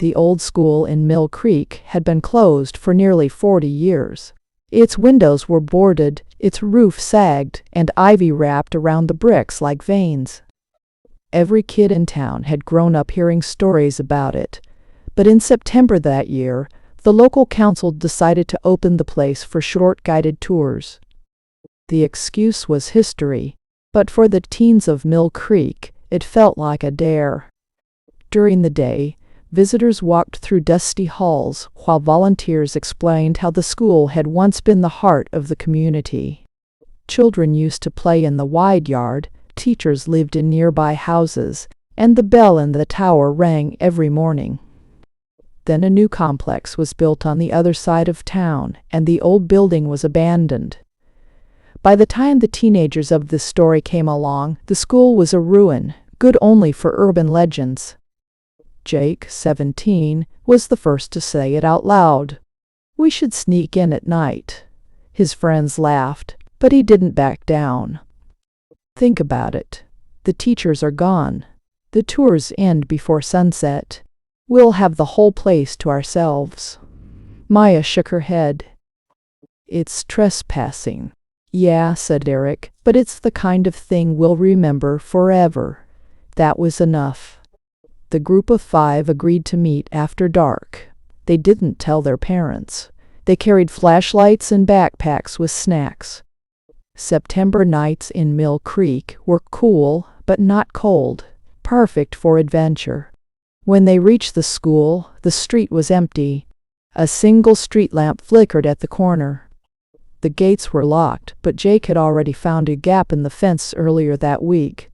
The old school in Mill Creek had been closed for nearly 40 years. Its windows were boarded, its roof sagged, and ivy wrapped around the bricks like veins. Every kid in town had grown up hearing stories about it, but in September that year, the local council decided to open the place for short guided tours. The excuse was history, but for the teens of Mill Creek, it felt like a dare. During the day, visitors walked through dusty halls while volunteers explained how the school had once been the heart of the community. Children used to play in the wide yard, teachers lived in nearby houses, and the bell in the tower rang every morning. Then a new complex was built on the other side of town, and the old building was abandoned. By the time the teenagers of this story came along, the school was a ruin, good only for urban legends. Jake, 17, was the first to say it out loud. "We should sneak in at night." His friends laughed, but he didn't back down. "Think about it. The teachers are gone. The tours end before sunset. We'll have the whole place to ourselves." Maya shook her head. "It's trespassing." "Yeah," said Eric, "but it's the kind of thing we'll remember forever." That was enough. The group of 5 agreed to meet after dark. They didn't tell their parents. They carried flashlights and backpacks with snacks. September nights in Mill Creek were cool but not cold, perfect for adventure. When they reached the school, the street was empty. A single street lamp flickered at the corner. The gates were locked, but Jake had already found a gap in the fence earlier that week.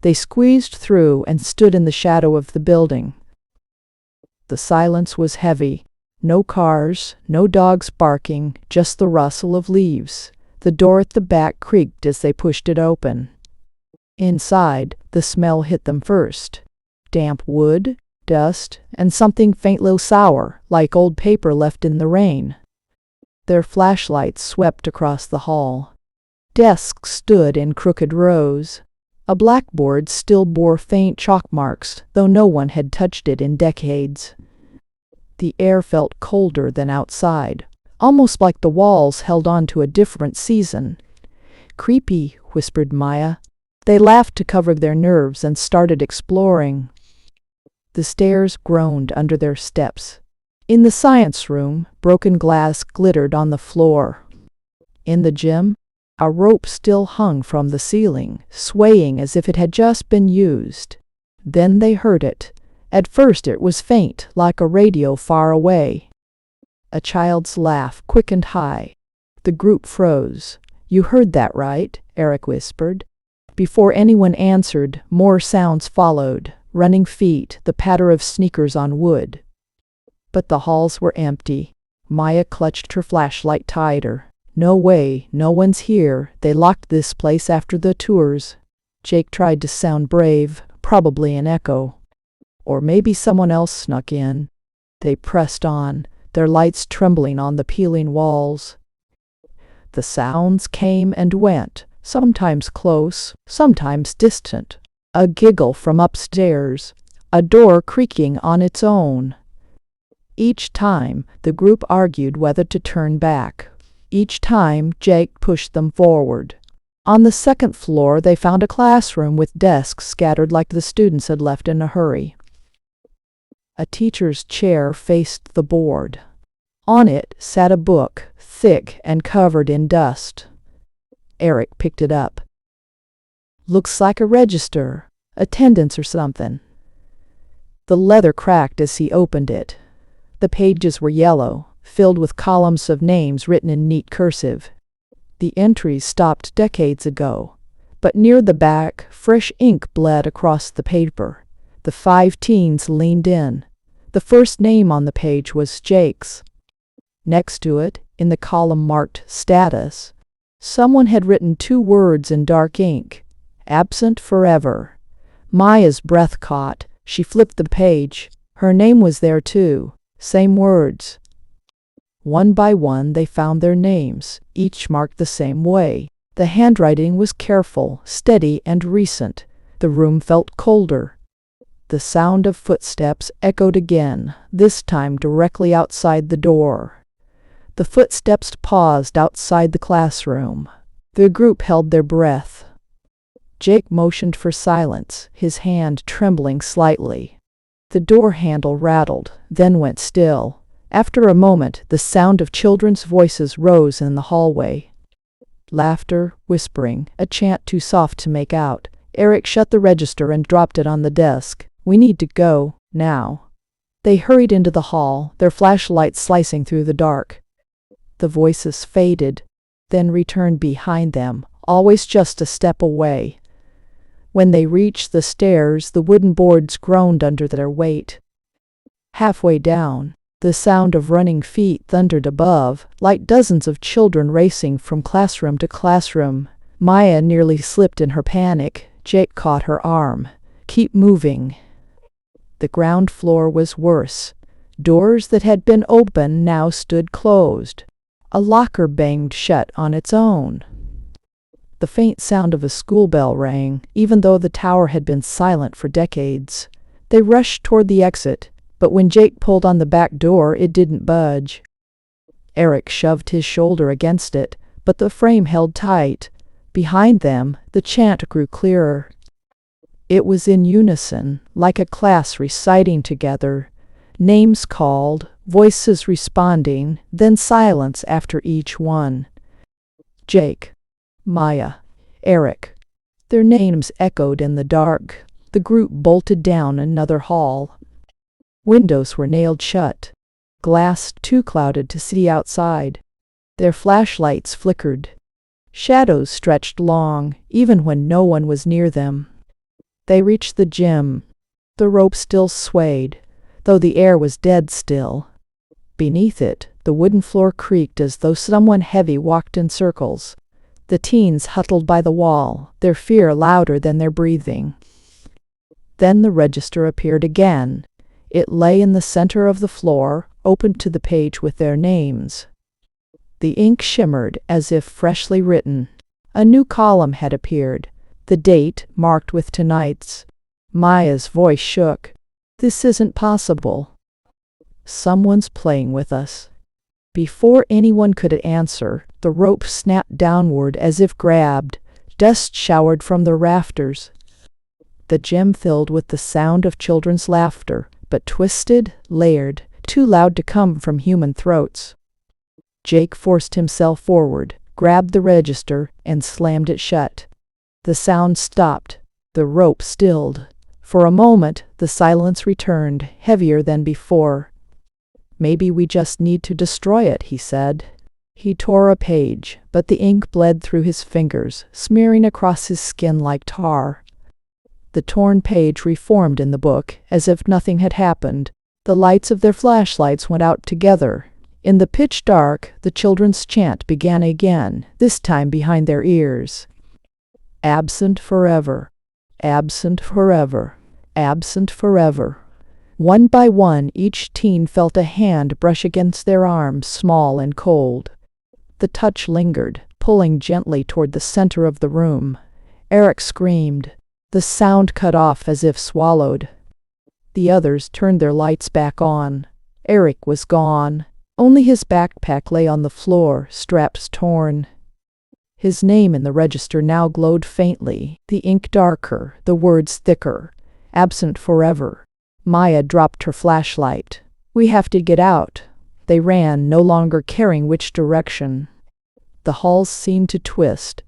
They squeezed through and stood in the shadow of the building. The silence was heavy. No cars, no dogs barking, just the rustle of leaves. The door at the back creaked as they pushed it open. Inside, the smell hit them first. Damp wood, dust, and something faintly sour, like old paper left in the rain. Their flashlights swept across the hall. Desks stood in crooked rows. A blackboard still bore faint chalk marks, though no one had touched it in decades. The air felt colder than outside, almost like the walls held on to a different season. "Creepy," whispered Maya. They laughed to cover their nerves and started exploring. The stairs groaned under their steps. In the science room, broken glass glittered on the floor. In the gym, a rope still hung from the ceiling, swaying as if it had just been used. Then they heard it. At first it was faint, like a radio far away. A child's laugh, quick and high. The group froze. "You heard that, right?" Eric whispered. Before anyone answered, more sounds followed. Running feet, the patter of sneakers on wood. But the halls were empty. Maya clutched her flashlight tighter. "No way, no one's here. They locked this place after the tours." Jake tried to sound brave, probably an echo. Or maybe someone else snuck in. They pressed on, their lights trembling on the peeling walls. The sounds came and went, sometimes close, sometimes distant. A giggle from upstairs, a door creaking on its own. Each time, the group argued whether to turn back. Each time, Jake pushed them forward. On the second floor, they found a classroom with desks scattered like the students had left in a hurry. A teacher's chair faced the board. On it sat a book, thick and covered in dust. Eric picked it up. "Looks like a register, attendance or something." The leather cracked as he opened it. The pages were yellow, filled with columns of names written in neat cursive. The entries stopped decades ago, but near the back, fresh ink bled across the paper. The 5 teens leaned in. The first name on the page was Jake's. Next to it, in the column marked Status, someone had written 2 words in dark ink, "Absent forever." Maya's breath caught. She flipped the page. Her name was there too. Same words. One by one they found their names, each marked the same way. The handwriting was careful, steady, and recent. The room felt colder. The sound of footsteps echoed again, this time directly outside the door. The footsteps paused outside the classroom. The group held their breath. Jake motioned for silence, his hand trembling slightly. The door handle rattled, then went still. After a moment, the sound of children's voices rose in the hallway. Laughter, whispering, a chant too soft to make out. Eric shut the register and dropped it on the desk. "We need to go, now." They hurried into the hall, their flashlights slicing through the dark. The voices faded, then returned behind them, always just a step away. When they reached the stairs, the wooden boards groaned under their weight. Halfway down, the sound of running feet thundered above, like dozens of children racing from classroom to classroom. Maya nearly slipped in her panic. Jake caught her arm. "Keep moving." The ground floor was worse. Doors that had been open now stood closed. A locker banged shut on its own. The faint sound of a school bell rang, even though the tower had been silent for decades. They rushed toward the exit, but when Jake pulled on the back door, it didn't budge. Eric shoved his shoulder against it, but the frame held tight. Behind them, the chant grew clearer. It was in unison, like a class reciting together. Names called, voices responding, then silence after each one. Jake, Maya, Eric. Their names echoed in the dark. The group bolted down another hall. Windows were nailed shut, glass too clouded to see outside. Their flashlights flickered. Shadows stretched long, even when no one was near them. They reached the gym. The rope still swayed, though the air was dead still. Beneath it, the wooden floor creaked as though someone heavy walked in circles. The teens huddled by the wall, their fear louder than their breathing. Then the register appeared again. It lay in the center of the floor, open to the page with their names. The ink shimmered as if freshly written. A new column had appeared, the date marked with tonight's. Maya's voice shook. "This isn't possible. Someone's playing with us." Before anyone could answer, the rope snapped downward as if grabbed. Dust showered from the rafters. The gym filled with the sound of children's laughter, but twisted, layered, too loud to come from human throats. Jake forced himself forward, grabbed the register, and slammed it shut. The sound stopped. The rope stilled. For a moment, the silence returned, heavier than before. "Maybe we just need to destroy it," he said. He tore a page, but the ink bled through his fingers, smearing across his skin like tar. The torn page reformed in the book, as if nothing had happened. The lights of their flashlights went out together. In the pitch dark, the children's chant began again, this time behind their ears. "Absent forever. Absent forever. Absent forever." One by one, each teen felt a hand brush against their arm, small and cold. The touch lingered, pulling gently toward the center of the room. Eric screamed. The sound cut off as if swallowed. The others turned their lights back on. Eric was gone. Only his backpack lay on the floor, straps torn. His name in the register now glowed faintly, the ink darker, the words thicker. "Absent forever." Maya dropped her flashlight. "We have to get out." They ran, no longer caring which direction. The halls seemed to twist.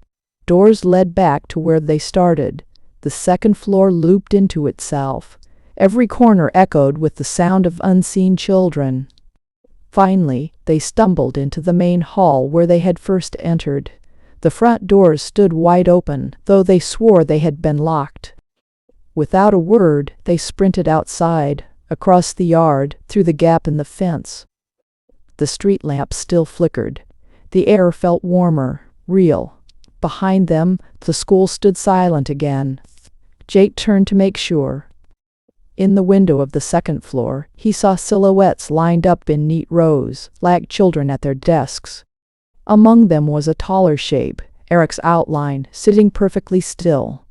Doors led back to where they started. The second floor looped into itself. Every corner echoed with the sound of unseen children. Finally, they stumbled into the main hall where they had first entered. The front doors stood wide open, though they swore they had been locked. Without a word, they sprinted outside, across the yard, through the gap in the fence. The street lamp still flickered. The air felt warmer, real. Behind them, the school stood silent again. Jake turned to make sure. In the window of the second floor, he saw silhouettes lined up in neat rows, like children at their desks. Among them was a taller shape, Eric's outline, sitting perfectly still.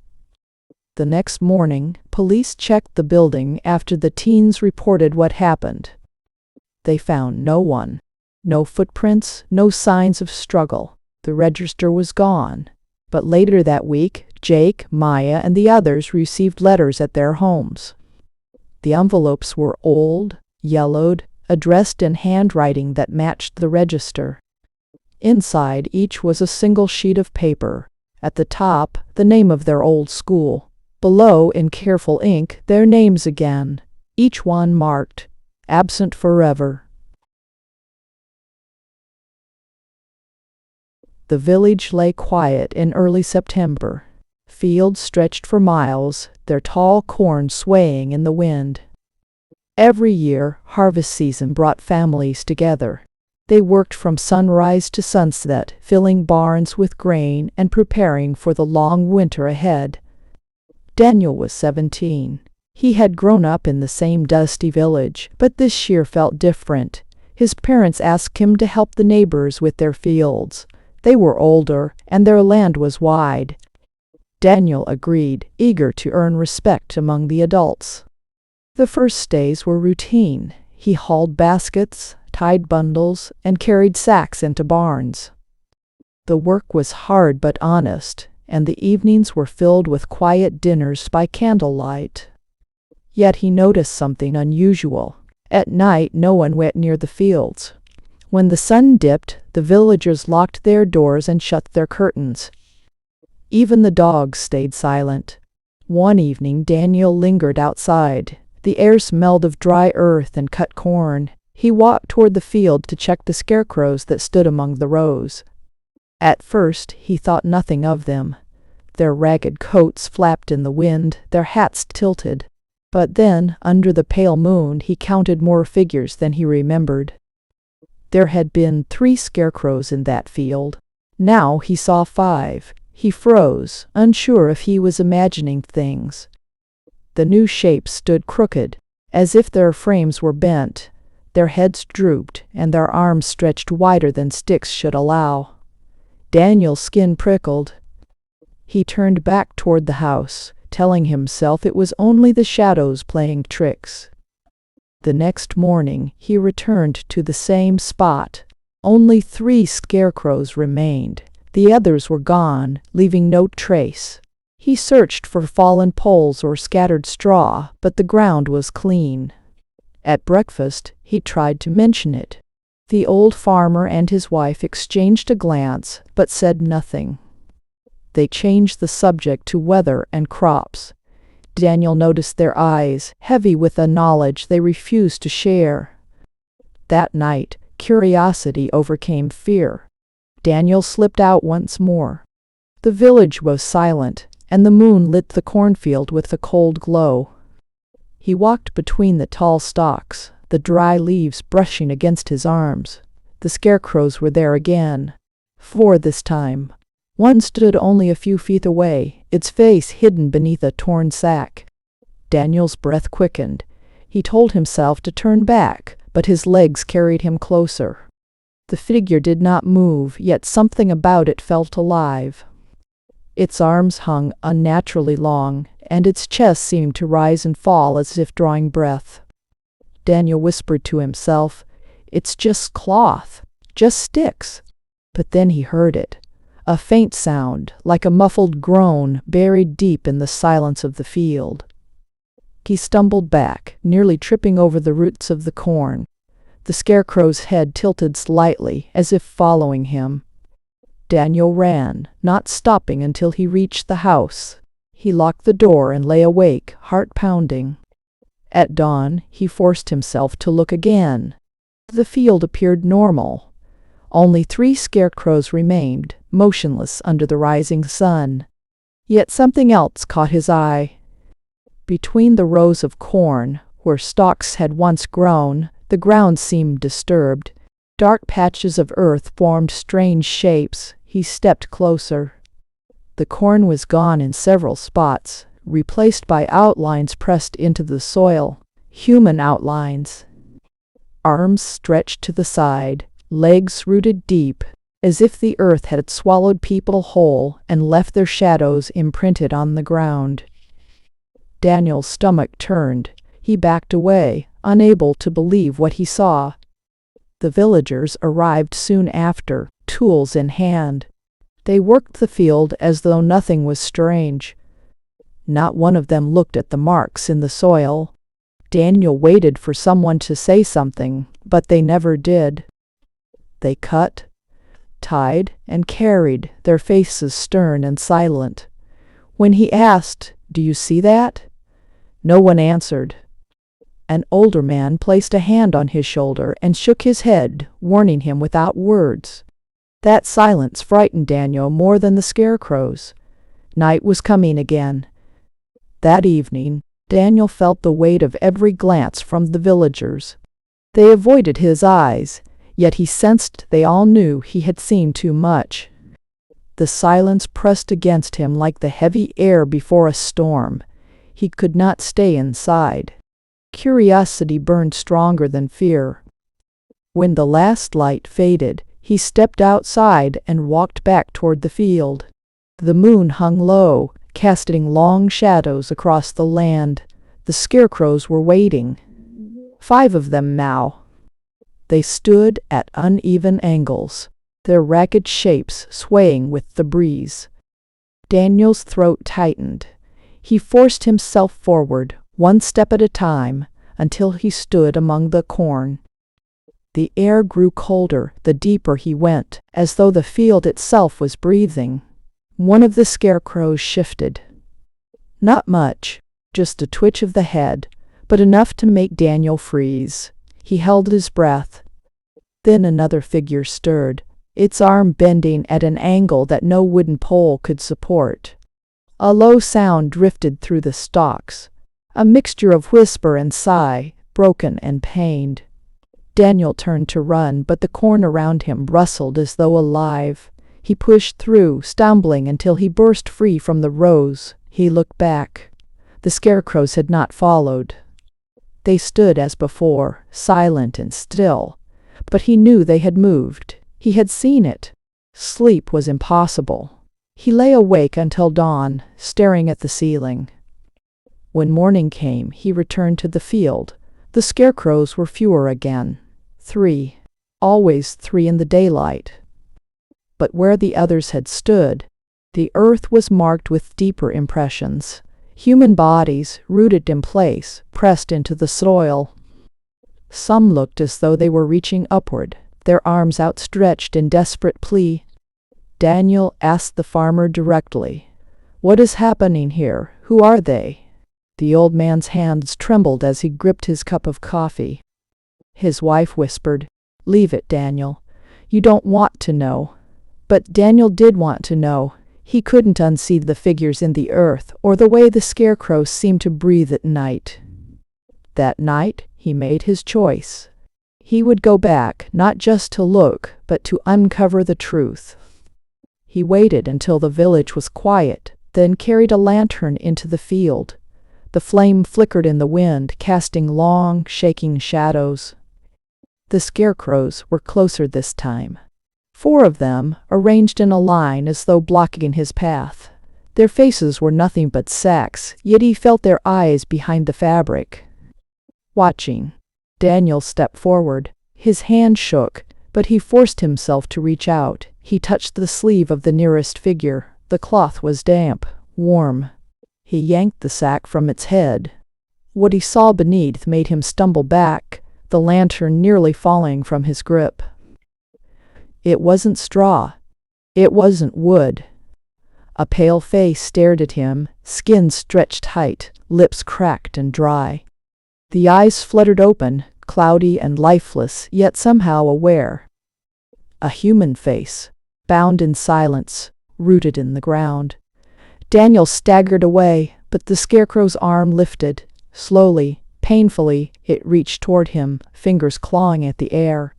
The next morning, police checked the building after the teens reported what happened. They found no one. No footprints, no signs of struggle. The register was gone. But later that week, Jake, Maya, and the others received letters at their homes. The envelopes were old, yellowed, addressed in handwriting that matched the register. Inside each was a single sheet of paper. At the top, the name of their old school. Below, in careful ink, their names again, each one marked, "Absent forever." The village lay quiet in early September. Fields stretched for miles, their tall corn swaying in the wind. Every year, harvest season brought families together. They worked from sunrise to sunset, filling barns with grain and preparing for the long winter ahead. Daniel was 17. He had grown up in the same dusty village, but this year felt different. His parents asked him to help the neighbors with their fields. They were older, and their land was wide. Daniel agreed, eager to earn respect among the adults. The first days were routine. He hauled baskets, tied bundles, and carried sacks into barns. The work was hard but honest, and the evenings were filled with quiet dinners by candlelight. Yet he noticed something unusual. At night, no one went near the fields. When the sun dipped, the villagers locked their doors and shut their curtains. Even the dogs stayed silent. One evening, Daniel lingered outside. The air smelled of dry earth and cut corn. He walked toward the field to check the scarecrows that stood among the rows. At first, he thought nothing of them. Their ragged coats flapped in the wind, their hats tilted. But then, under the pale moon, he counted more figures than he remembered. There had been 3 scarecrows in that field. Now he saw 5. He froze, unsure if he was imagining things. The new shapes stood crooked, as if their frames were bent. Their heads drooped, and their arms stretched wider than sticks should allow. Daniel's skin prickled. He turned back toward the house, telling himself it was only the shadows playing tricks. The next morning, he returned to the same spot. Only 3 scarecrows remained. The others were gone, leaving no trace. He searched for fallen poles or scattered straw, but the ground was clean. At breakfast, he tried to mention it. The old farmer and his wife exchanged a glance, but said nothing. They changed the subject to weather and crops. Daniel noticed their eyes, heavy with a knowledge they refused to share. That night, curiosity overcame fear. Daniel slipped out once more. The village was silent, and the moon lit the cornfield with a cold glow. He walked between the tall stalks, the dry leaves brushing against his arms. The scarecrows were there again. 4 this time. One stood only a few feet away, its face hidden beneath a torn sack. Daniel's breath quickened. He told himself to turn back, but his legs carried him closer. The figure did not move, yet something about it felt alive. Its arms hung unnaturally long, and its chest seemed to rise and fall as if drawing breath. Daniel whispered to himself, "It's just cloth, just sticks." But then he heard it. A faint sound, like a muffled groan, buried deep in the silence of the field. He stumbled back, nearly tripping over the roots of the corn. The scarecrow's head tilted slightly, as if following him. Daniel ran, not stopping until he reached the house. He locked the door and lay awake, heart pounding. At dawn, he forced himself to look again. The field appeared normal. Only 3 scarecrows remained, motionless under the rising sun. Yet something else caught his eye. Between the rows of corn, where stalks had once grown, the ground seemed disturbed. Dark patches of earth formed strange shapes. He stepped closer. The corn was gone in several spots, replaced by outlines pressed into the soil. Human outlines. Arms stretched to the side, legs rooted deep, as if the earth had swallowed people whole and left their shadows imprinted on the ground. Daniel's stomach turned. He backed away, unable to believe what he saw. The villagers arrived soon after, tools in hand. They worked the field as though nothing was strange. Not one of them looked at the marks in the soil. Daniel waited for someone to say something, but they never did. They cut, tied, and carried, their faces stern and silent. When he asked, "Do you see that?" no one answered. An older man placed a hand on his shoulder and shook his head, warning him without words. That silence frightened Daniel more than the scarecrows. Night was coming again. That evening, Daniel felt the weight of every glance from the villagers. They avoided his eyes, yet he sensed they all knew he had seen too much. The silence pressed against him like the heavy air before a storm. He could not stay inside. Curiosity burned stronger than fear. When the last light faded, he stepped outside and walked back toward the field. The moon hung low, casting long shadows across the land. The scarecrows were waiting. 5 of them now. They stood at uneven angles, their ragged shapes swaying with the breeze. Daniel's throat tightened. He forced himself forward, one step at a time, until he stood among the corn. The air grew colder the deeper he went, as though the field itself was breathing. One of the scarecrows shifted. Not much, just a twitch of the head, but enough to make Daniel freeze. He held his breath. Then another figure stirred, its arm bending at an angle that no wooden pole could support. A low sound drifted through the stalks, a mixture of whisper and sigh, broken and pained. Daniel turned to run, but the corn around him rustled as though alive. He pushed through, stumbling until he burst free from the rows. He looked back. The scarecrows had not followed. They stood as before, silent and still, but he knew they had moved. He had seen it. Sleep was impossible. He lay awake until dawn, staring at the ceiling. When morning came, he returned to the field. The scarecrows were fewer again. 3. Always 3 in the daylight. But where the others had stood, the earth was marked with deeper impressions. Human bodies, rooted in place, pressed into the soil. Some looked as though they were reaching upward, their arms outstretched in desperate plea. Daniel asked the farmer directly, "What is happening here? Who are they?" The old man's hands trembled as he gripped his cup of coffee. His wife whispered, "Leave it, Daniel. You don't want to know." But Daniel did want to know. He couldn't unsee the figures in the earth or the way the scarecrows seemed to breathe at night. That night, he made his choice. He would go back, not just to look, but to uncover the truth. He waited until the village was quiet, then carried a lantern into the field. The flame flickered in the wind, casting long, shaking shadows. The scarecrows were closer this time. 4 of them, arranged in a line as though blocking his path. Their faces were nothing but sacks, yet he felt their eyes behind the fabric. Watching, Daniel stepped forward. His hand shook, but he forced himself to reach out. He touched the sleeve of the nearest figure. The cloth was damp, warm. He yanked the sack from its head. What he saw beneath made him stumble back, the lantern nearly falling from his grip. It wasn't straw. It wasn't wood. A pale face stared at him, skin stretched tight, lips cracked and dry. The eyes fluttered open, cloudy and lifeless, yet somehow aware. A human face, bound in silence, rooted in the ground. Daniel staggered away, but the scarecrow's arm lifted. Slowly, painfully, it reached toward him, fingers clawing at the air.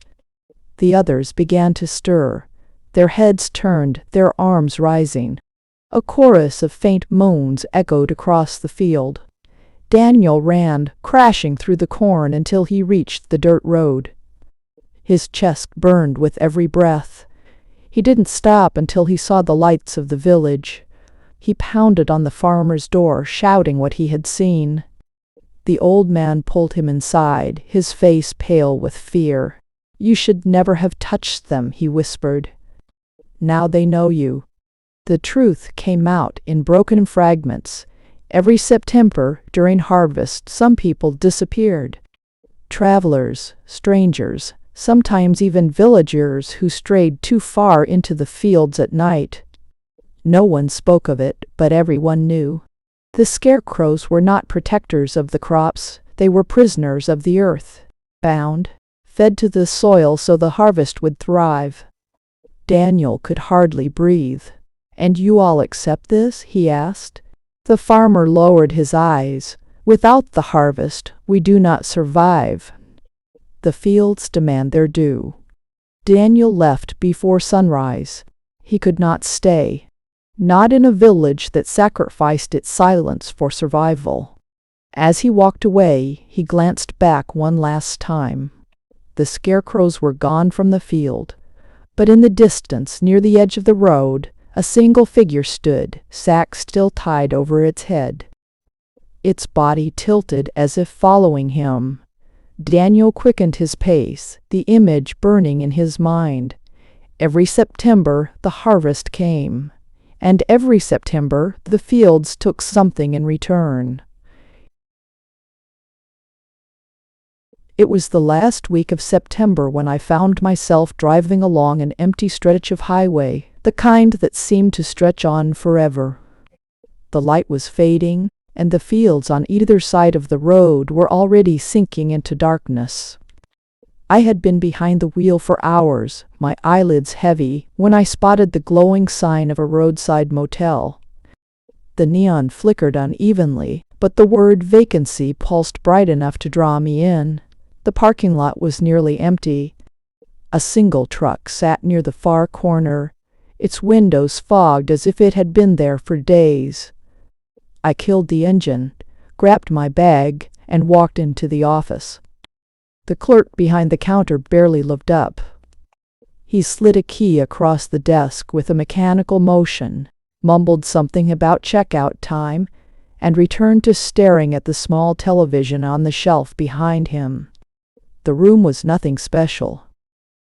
The others began to stir, their heads turned, their arms rising. A chorus of faint moans echoed across the field. Daniel ran, crashing through the corn until he reached the dirt road. His chest burned with every breath. He didn't stop until he saw the lights of the village. He pounded on the farmer's door, shouting what he had seen. The old man pulled him inside, his face pale with fear. "You should never have touched them," he whispered. "Now they know you." The truth came out in broken fragments. Every September, during harvest, some people disappeared. Travelers, strangers, sometimes even villagers who strayed too far into the fields at night. No one spoke of it, but everyone knew. The scarecrows were not protectors of the crops, they were prisoners of the earth, bound, fed to the soil so the harvest would thrive. Daniel could hardly breathe. "And you all accept this?" he asked. The farmer lowered his eyes. "Without the harvest, we do not survive. The fields demand their due." Daniel left before sunrise. He could not stay. Not in a village that sacrificed its silence for survival. As he walked away, he glanced back one last time. The scarecrows were gone from the field, but in the distance, near the edge of the road, a single figure stood, sack still tied over its head. Its body tilted as if following him. Daniel quickened his pace, the image burning in his mind. Every September, the harvest came. And every September, the fields took something in return. It was the last week of September when I found myself driving along an empty stretch of highway, the kind that seemed to stretch on forever. The light was fading, and the fields on either side of the road were already sinking into darkness. I had been behind the wheel for hours, my eyelids heavy, when I spotted the glowing sign of a roadside motel. The neon flickered unevenly, but the word vacancy pulsed bright enough to draw me in. The parking lot was nearly empty. A single truck sat near the far corner, its windows fogged as if it had been there for days. I killed the engine, grabbed my bag, and walked into the office. The clerk behind the counter barely looked up. He slid a key across the desk with a mechanical motion, mumbled something about checkout time, and returned to staring at the small television on the shelf behind him. The room was nothing special.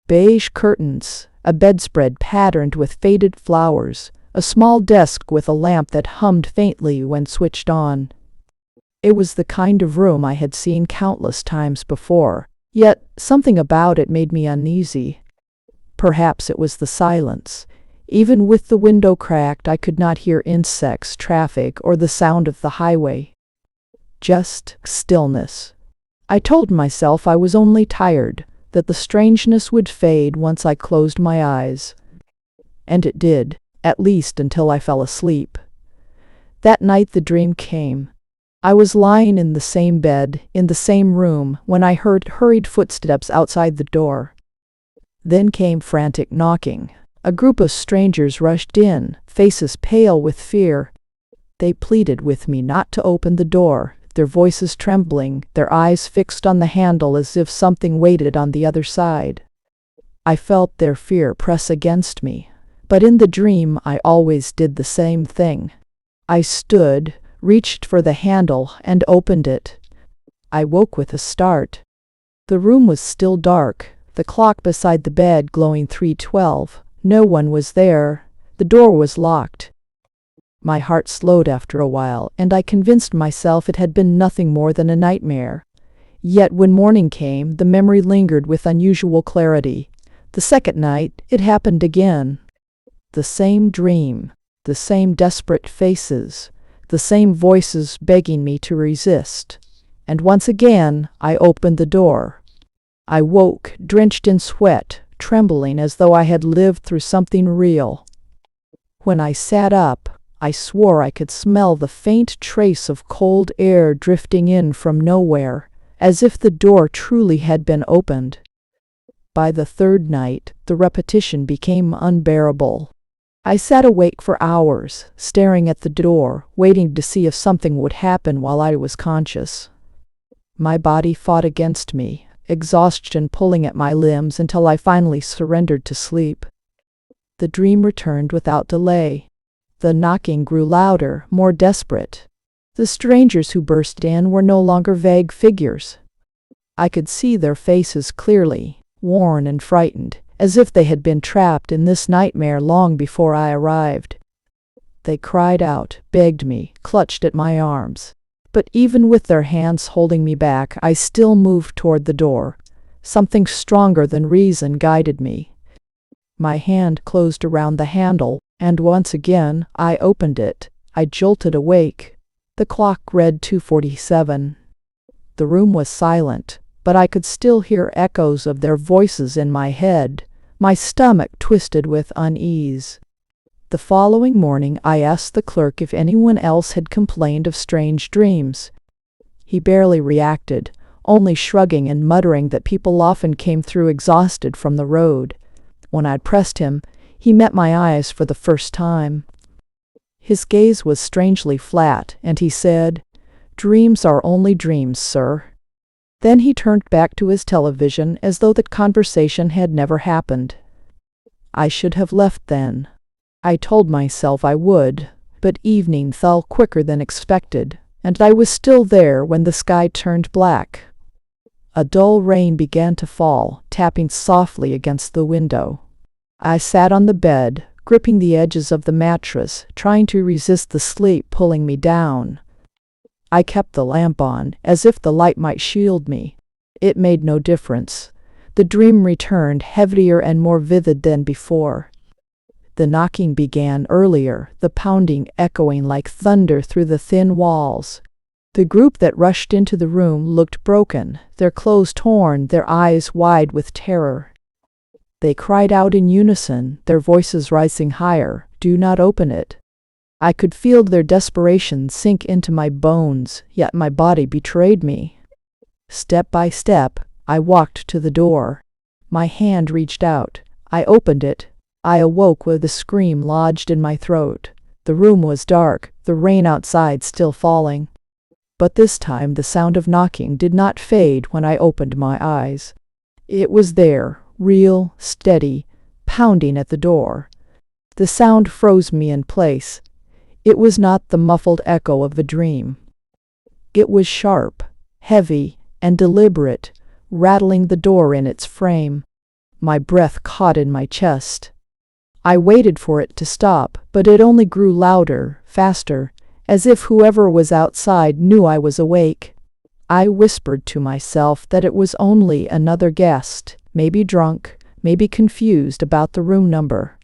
Beige curtains, a bedspread patterned with faded flowers, a small desk with a lamp that hummed faintly when switched on. It was the kind of room I had seen countless times before, yet something about it made me uneasy. Perhaps it was the silence. Even with the window cracked, I could not hear insects, traffic, or the sound of the highway. Just stillness. I told myself I was only tired, that the strangeness would fade once I closed my eyes. And it did, at least until I fell asleep. That night the dream came. I was lying in the same bed, in the same room, when I heard hurried footsteps outside the door. Then came frantic knocking. A group of strangers rushed in, faces pale with fear. They pleaded with me not to open the door, their voices trembling, their eyes fixed on the handle as if something waited on the other side. I felt their fear press against me, but in the dream I always did the same thing. I stood, reached for the handle, and opened it. I woke with a start. The room was still dark, the clock beside the bed glowing 3:12. No one was there. The door was locked. My heart slowed after a while, and I convinced myself it had been nothing more than a nightmare. Yet when morning came, the memory lingered with unusual clarity. The second night, it happened again. The same dream, the same desperate faces, the same voices begging me to resist. And once again, I opened the door. I woke, drenched in sweat, trembling as though I had lived through something real. When I sat up, I swore I could smell the faint trace of cold air drifting in from nowhere, as if the door truly had been opened. By the third night, the repetition became unbearable. I sat awake for hours, staring at the door, waiting to see if something would happen while I was conscious. My body fought against me, exhaustion pulling at my limbs until I finally surrendered to sleep. The dream returned without delay. The knocking grew louder, more desperate. The strangers who burst in were no longer vague figures. I could see their faces clearly, worn and frightened, as if they had been trapped in this nightmare long before I arrived. They cried out, begged me, clutched at my arms. But even with their hands holding me back, I still moved toward the door. Something stronger than reason guided me. My hand closed around the handle, and once again I opened it. I jolted awake. The clock read 2:47. The room was silent, but I could still hear echoes of their voices in my head. My stomach twisted with unease. The following morning I asked the clerk if anyone else had complained of strange dreams. He barely reacted, only shrugging and muttering that people often came through exhausted from the road. When I'd pressed him, he met my eyes for the first time. His gaze was strangely flat, and he said, "Dreams are only dreams, sir." Then he turned back to his television as though the conversation had never happened. I should have left then. I told myself I would, but evening fell quicker than expected, and I was still there when the sky turned black. A dull rain began to fall, tapping softly against the window. I sat on the bed, gripping the edges of the mattress, trying to resist the sleep pulling me down. I kept the lamp on, as if the light might shield me. It made no difference. The dream returned, heavier and more vivid than before. The knocking began earlier, the pounding echoing like thunder through the thin walls. The group that rushed into the room looked broken, their clothes torn, their eyes wide with terror. They cried out in unison, their voices rising higher, "Do not open it." I could feel their desperation sink into my bones, yet my body betrayed me. Step by step, I walked to the door. My hand reached out. I opened it. I awoke with a scream lodged in my throat. The room was dark, the rain outside still falling. But this time the sound of knocking did not fade when I opened my eyes. It was there, real, steady, pounding at the door. The sound froze me in place. It was not the muffled echo of a dream. It was sharp, heavy, and deliberate, rattling the door in its frame. My breath caught in my chest. I waited for it to stop, but it only grew louder, faster, as if whoever was outside knew I was awake. I whispered to myself that it was only another guest, maybe drunk, maybe confused about the room number.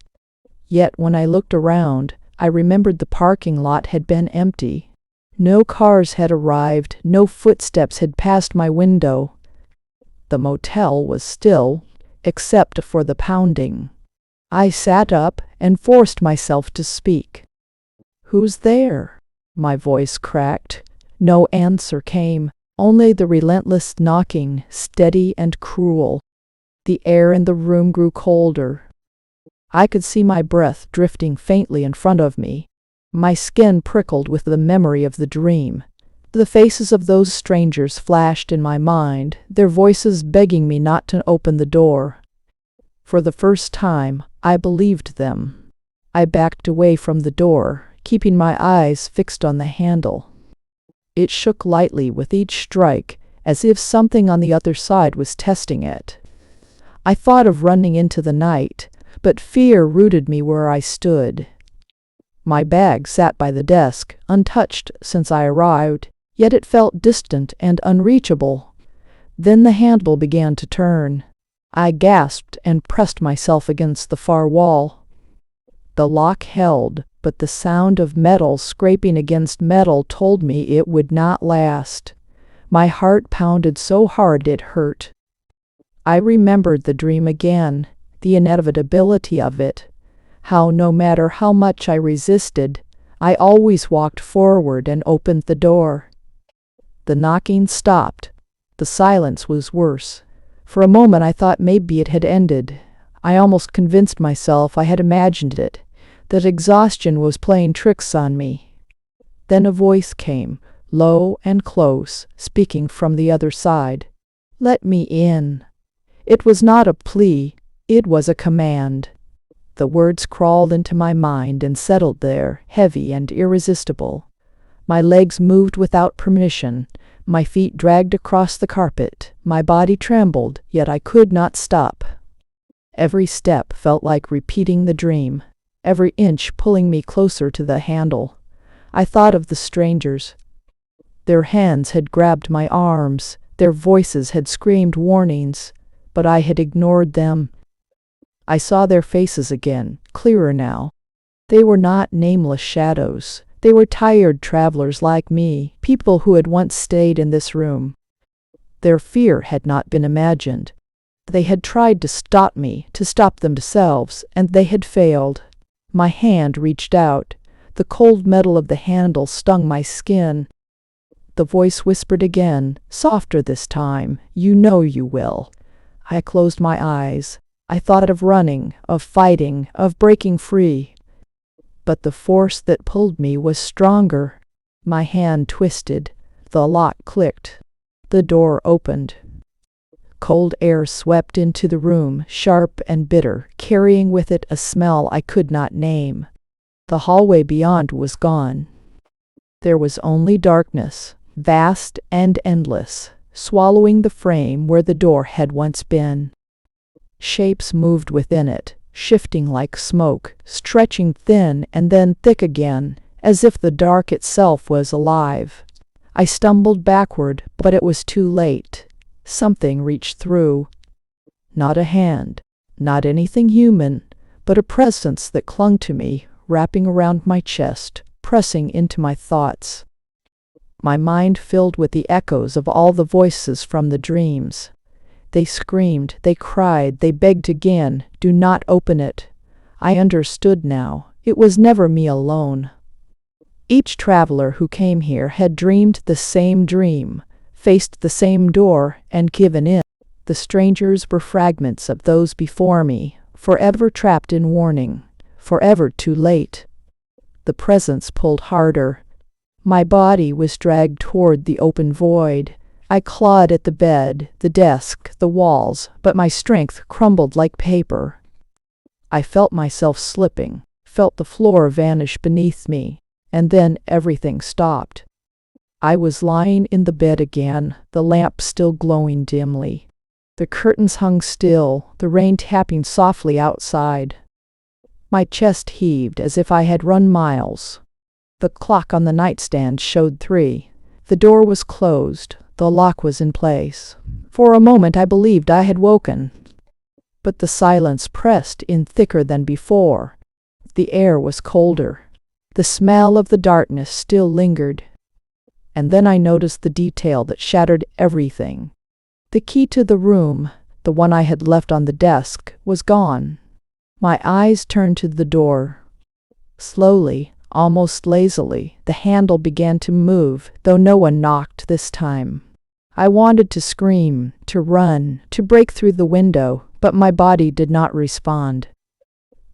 Yet when I looked around, I remembered the parking lot had been empty. No cars had arrived, no footsteps had passed my window. The motel was still, except for the pounding. I sat up and forced myself to speak. "Who's there?" My voice cracked. No answer came, only the relentless knocking, steady and cruel. The air in the room grew colder. I could see my breath drifting faintly in front of me. My skin prickled with the memory of the dream. The faces of those strangers flashed in my mind, their voices begging me not to open the door. For the first time, I believed them. I backed away from the door, keeping my eyes fixed on the handle. It shook lightly with each strike, as if something on the other side was testing it. I thought of running into the night, but fear rooted me where I stood. My bag sat by the desk, untouched since I arrived, yet it felt distant and unreachable. Then the handle began to turn. I gasped and pressed myself against the far wall. The lock held, but the sound of metal scraping against metal told me it would not last. My heart pounded so hard it hurt. I remembered the dream again, the inevitability of it, how no matter how much I resisted, I always walked forward and opened the door. The knocking stopped. The silence was worse. For a moment I thought maybe it had ended. I almost convinced myself I had imagined it, that exhaustion was playing tricks on me. Then a voice came, low and close, speaking from the other side. "Let me in." It was not a plea, it was a command. The words crawled into my mind and settled there, heavy and irresistible. My legs moved without permission. My feet dragged across the carpet. My body trembled, yet I could not stop. Every step felt like repeating the dream, every inch pulling me closer to the handle. I thought of the strangers. Their hands had grabbed my arms, their voices had screamed warnings, but I had ignored them. I saw their faces again, clearer now. They were not nameless shadows. They were tired travelers like me, people who had once stayed in this room. Their fear had not been imagined. They had tried to stop me, to stop themselves, and they had failed. My hand reached out. The cold metal of the handle stung my skin. The voice whispered again, softer this time, "You know you will." I closed my eyes. I thought of running, of fighting, of breaking free. But the force that pulled me was stronger. My hand twisted. The lock clicked. The door opened. Cold air swept into the room, sharp and bitter, carrying with it a smell I could not name. The hallway beyond was gone. There was only darkness, vast and endless, swallowing the frame where the door had once been. Shapes moved within it, shifting like smoke, stretching thin and then thick again, as if the dark itself was alive. I stumbled backward, but it was too late. Something reached through. Not a hand, not anything human, but a presence that clung to me, wrapping around my chest, pressing into my thoughts. My mind filled with the echoes of all the voices from the dreams. They screamed, they cried, they begged again, "Do not open it." I understood now. It was never me alone. Each traveler who came here had dreamed the same dream, faced the same door, and given in. The strangers were fragments of those before me, forever trapped in warning, forever too late. The presence pulled harder. My body was dragged toward the open void. I clawed at the bed, the desk, the walls, but my strength crumbled like paper. I felt myself slipping, felt the floor vanish beneath me, and then everything stopped. I was lying in the bed again, the lamp still glowing dimly. The curtains hung still, the rain tapping softly outside. My chest heaved as if I had run miles. The clock on the nightstand showed 3. The door was closed. The lock was in place. For a moment I believed I had woken. But the silence pressed in thicker than before. The air was colder. The smell of the darkness still lingered. And then I noticed the detail that shattered everything. The key to the room, the one I had left on the desk, was gone. My eyes turned to the door. Slowly, almost lazily, the handle began to move, though no one knocked this time. I wanted to scream, to run, to break through the window, but my body did not respond.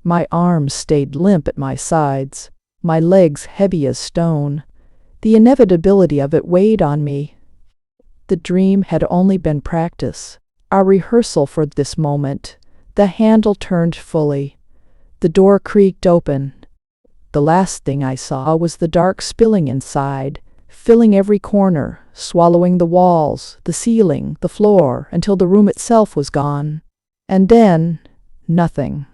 My arms stayed limp at my sides, my legs heavy as stone. The inevitability of it weighed on me. The dream had only been practice, a rehearsal for this moment. The handle turned fully. The door creaked open. The last thing I saw was the dark spilling inside, filling every corner, swallowing the walls, the ceiling, the floor, until the room itself was gone. And then, nothing.